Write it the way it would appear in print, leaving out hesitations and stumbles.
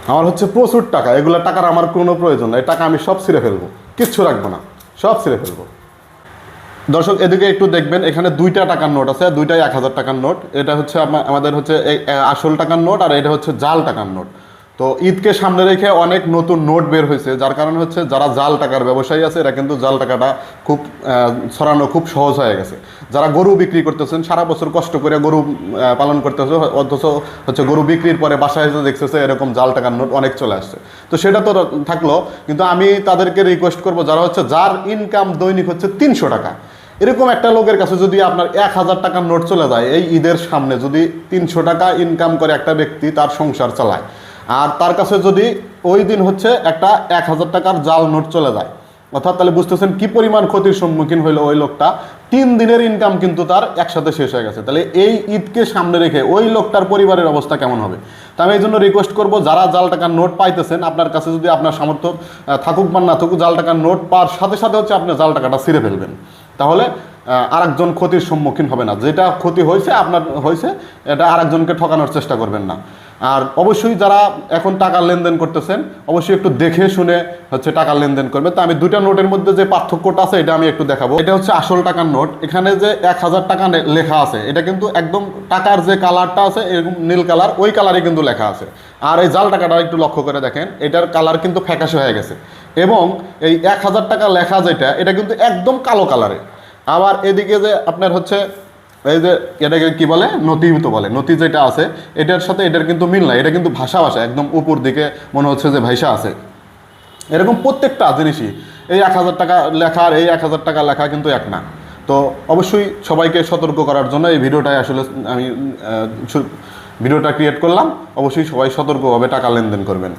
আমার হচ্ছে প্রচুর টাকা, এগুলো টাকার আমার কোনো প্রয়োজন নাই, এই টাকা আমি সব ছিঁড়ে ফেলবো, কিচ্ছু রাখবো না, সব ছিঁড়ে ফেলবো। দর্শক এদিকে একটু দেখবেন, এখানে দুইটা টাকার নোট আছে, দুইটাই 1000 টাকার নোট। এটা হচ্ছে আমাদের হচ্ছে আসল টাকার নোট, আর এটা হচ্ছে জাল টাকার নোট। তো ঈদকে সামনে রেখে অনেক নতুন নোট বের হয়েছে, যার কারণে হচ্ছে যারা জাল টাকার ব্যবসায়ী আছে এরা কিন্তু জাল টাকাটা খুব ছড়ানো খুব সহজ হয়ে গেছে। যারা গরু বিক্রি করতেছেন, সারা বছর কষ্ট করে গরু পালন করতেছে, অথচ হচ্ছে গরু বিক্রির পরে বাসায় এসে দেখতেছে এরকম জাল টাকার নোট অনেক চলে আসছে। তো সেটা তো থাকলো, কিন্তু আমি তাদেরকে রিকোয়েস্ট করবো, যারা হচ্ছে যার ইনকাম দৈনিক হচ্ছে 300 টাকা, এরকম একটা লোকের কাছে যদি আপনার 1000 টাকার নোট চলে যায়, এই ঈদের সামনে যদি 300 টাকা ইনকাম করে একটা ব্যক্তি তার সংসার চালায়, আর তার কাছে যদি ওই দিন হচ্ছে একটা 1000 টাকার জাল নোট চলে যায়, অর্থাৎ তাহলে বুঝতেছেন কি পরিমাণ ক্ষতির সম্মুখীন হইলো ওই লোকটা। 3 দিনের ইনকাম কিন্তু তার একসাথে শেষ হয়ে গেছে। তাহলে এই ঈদকে সামনে রেখে ওই লোকটার পরিবারের অবস্থা কেমন হবে? তা আমি এই জন্য রিকোয়েস্ট করবো, যারা জাল টাকার নোট পাইতেছেন, আপনার কাছে যদি আপনার সামর্থ্য থাকুক বা না থাকুক, জাল টাকার নোট পাওয়ার সাথে সাথে হচ্ছে আপনি জাল টাকাটা ছিঁড়ে ফেলবেন, তাহলে আরেকজন ক্ষতির সম্মুখীন হবে না। যেটা ক্ষতি হয়েছে আপনার হয়েছে, এটা আরেকজনকে ঠকানোর চেষ্টা করবেন না। আর অবশ্যই যারা এখন টাকার লেনদেন করতেছেন, অবশ্যই একটু দেখে শুনে হচ্ছে টাকার লেনদেন করবেন। তো আমি দুইটা নোটের মধ্যে যে পার্থক্যটা আছে এটা আমি একটু দেখাবো। এটা হচ্ছে আসল টাকার নোট, এখানে যে 1000 টাকা লেখা আছে, এটা কিন্তু একদম টাকার যে কালারটা আছে এরকম নীল কালার, ওই কালারে কিন্তু লেখা আছে। আর এই জাল টাকাটা একটু লক্ষ্য করে দেখেন, এটার কালার কিন্তু ফ্যাকাশে হয়ে গেছে, এবং এই 1000 টাকা লেখা যেটা, এটা কিন্তু একদম কালো কালারে। আবার এদিকে যে আপনার হচ্ছে এই যে এটাকে কি বলে, নথি তো বলে, নথি যেটা আছে এটার সাথে এটার কিন্তু মিল নাই, এটা কিন্তু ভাষা একদম উপর দিকে মনে হচ্ছে যে ভাষা আছে। এরকম প্রত্যেকটা জিনিসই এই 1000 টাকা লেখা আর এই 1000 টাকা লেখা কিন্তু এক না। তো অবশ্যই সবাইকে সতর্ক করার জন্য এই ভিডিওটাই আসলে আমি ভিডিওটা ক্রিয়েট করলাম। অবশ্যই সবাই সতর্কভাবে টাকা লেনদেন করবেন।